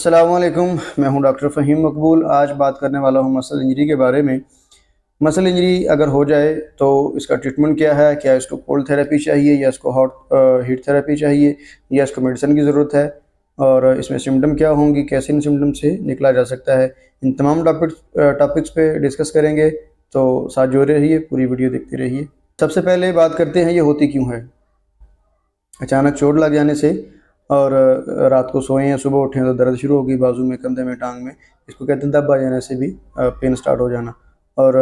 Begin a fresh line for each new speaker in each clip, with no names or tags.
अस्सलामुअलैकुम, मैं हूं डॉक्टर फ़हीम मकबूल। आज बात करने वाला हूं मसल इंजरी के बारे में। मसल इंजरी अगर हो जाए तो इसका ट्रीटमेंट क्या है? क्या इसको कोल्ड थेरेपी चाहिए या इसको हीट थेरेपी चाहिए या इसको मेडिसिन की ज़रूरत है? और इसमें सिम्पटम क्या होंगी? कैसे इन सिम्पटम से निकला जा सकता है? इन तमाम टॉपिक्स पे डिस्कस करेंगे, तो साथ जुड़े रहिए, पूरी वीडियो देखते रहिए। सबसे पहले बात करते हैं, ये होती क्यों है? अचानक चोट लग जाने से और रात को सोए या सुबह उठें तो दर्द शुरू होगी बाजू में, कंधे में, टांग में। इसको कहते हैं दब आ जाने से भी पेन स्टार्ट हो जाना। और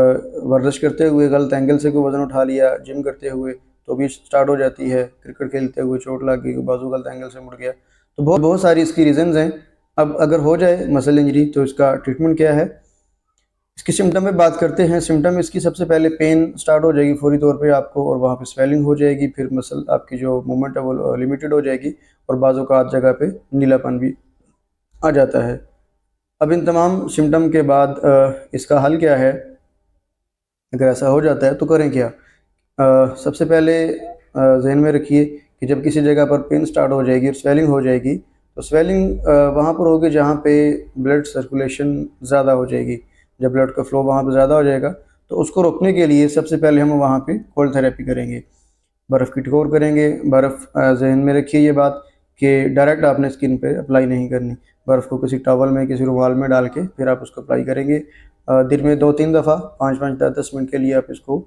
वर्जिश करते हुए गलत एंगल से कोई वज़न उठा लिया, जिम करते हुए तो भी स्टार्ट हो जाती है। क्रिकेट खेलते हुए चोट लग गई, बाजू गलत एंगल से मुड़ गया, तो बहुत बहुत सारी इसकी रीज़न्स हैं। अब अगर हो जाए मसल इंजरी तो इसका ट्रीटमेंट क्या है? इसकी सिम्टम में बात करते हैं। सिम्टम इसकी सबसे पहले पेन स्टार्ट हो जाएगी फौरी तौर पे आपको, और वहाँ पे स्वेलिंग हो जाएगी। फिर मसल आपकी जो मूवमेंट है वो लिमिटेड हो जाएगी, और बाज़ों का आध जगह पे नीलापन भी आ जाता है। अब इन तमाम सिम्टम के बाद इसका हल क्या है? अगर ऐसा हो जाता है तो करें क्या? सबसे पहले ज़हन में रखिए कि जब किसी जगह पर पेन स्टार्ट हो जाएगी और स्वेलिंग हो जाएगी, तो स्वेलिंग वहाँ पर होगी जहाँ पे ब्लड सर्कुलेशन ज़्यादा हो जाएगी। जब ब्लड का फ्लो वहाँ पे ज़्यादा हो जाएगा, तो उसको रोकने के लिए सबसे पहले हम वहाँ पे कोल्ड थेरेपी करेंगे, बर्फ़ की टकोर करेंगे। बर्फ़ ज़हन में रखिए ये बात कि डायरेक्ट आपने स्किन पे अप्लाई नहीं करनी। बर्फ़ को किसी टॉवल में, किसी रुमाल में डाल के फिर आप उसको अप्लाई करेंगे। दिन में 2-3 दफ़ा 5-5, 10-10 मिनट के लिए आप इसको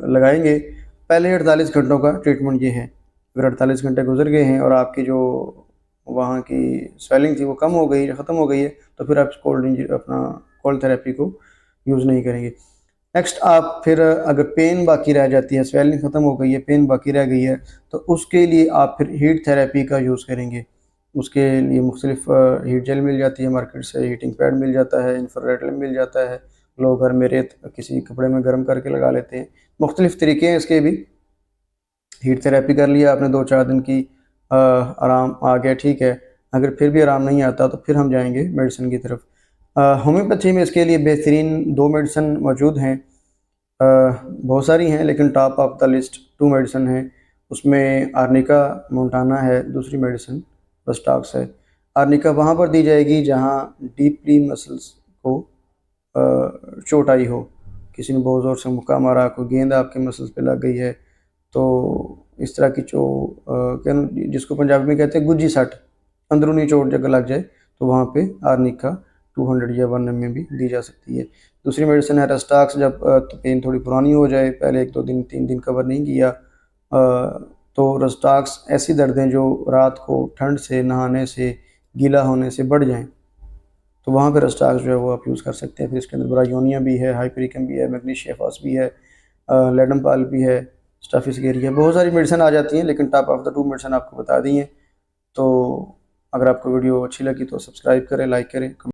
लगाएंगे। पहले 48 घंटों का ट्रीटमेंट ये है। अगर 48 घंटे गुजर गए हैं और आपकी जो वहाँ की स्वेलिंग थी वो कम हो गई, ख़त्म हो गई है, तो फिर आप कोल्ड थेरेपी को यूज़ नहीं करेंगे। नेक्स्ट आप फिर अगर पेन बाकी रह जाती है, स्वेलिंग ख़त्म हो गई है, पेन बाकी रह गई है, तो उसके लिए आप फिर हीट थेरेपी का यूज़ करेंगे। उसके लिए मुख्तलिफ हीट जेल मिल जाती है मार्केट से, हीटिंग पैड मिल जाता है, इंफ्रारेड लैम्प मिल जाता है। लोग घर में रेत किसी कपड़े में गर्म करके लगा लेते हैं। मुख्तलिफ तरीके हैं इसके भी। हीट थेरेपी कर लिया आपने 2-4 दिन की, आराम आ गया, ठीक है। अगर फिर भी आराम नहीं आता तो फिर हम जाएंगे मेडिसिन की तरफ। होम्योपैथी में इसके लिए बेहतरीन 2 मेडिसिन मौजूद हैं। बहुत सारी हैं लेकिन top of the list 2 medicine हैं। उसमें आर्निका मोंटाना है, दूसरी मेडिसिन रस्टॉक्स है। आर्निका वहाँ पर दी जाएगी जहाँ डीपली मसल्स को चोट आई हो। किसी ने बहुत ज़ोर से मुक्का मारा, कोई गेंद आपके मसल्स पे लग गई है, तो इस तरह की जिसको पंजाबी में कहते हैं गुज्जी सट, अंदरूनी चोट अगर लग जाए, तो वहाँ पे आर्निका 200 या 1 ml भी दी जा सकती है। दूसरी मेडिसिन है रस्टॉक्स। जब तो पेन थोड़ी पुरानी हो जाए, पहले 1-2 दिन, 3 दिन कवर नहीं किया, तो रस्टॉक्स ऐसी दर्दें जो रात को ठंड से, नहाने से, गीला होने से बढ़ जाएँ, तो वहाँ पे रस्टॉक्स जो है वो आप यूज़ कर सकते हैं। फिर इसके अंदर ब्रायोनिया भी है, हाइपरिकम भी है, मैग्नीशिया फॉस भी है, लेडमपाल भी है, स्टाफिसगेरिया, बहुत सारी मेडिसिन आ जाती हैं, लेकिन टॉप ऑफ द 2 मेडिसिन आपको बता दी हैं। तो अगर आपको वीडियो अच्छी लगी तो सब्सक्राइब करें, लाइक करें।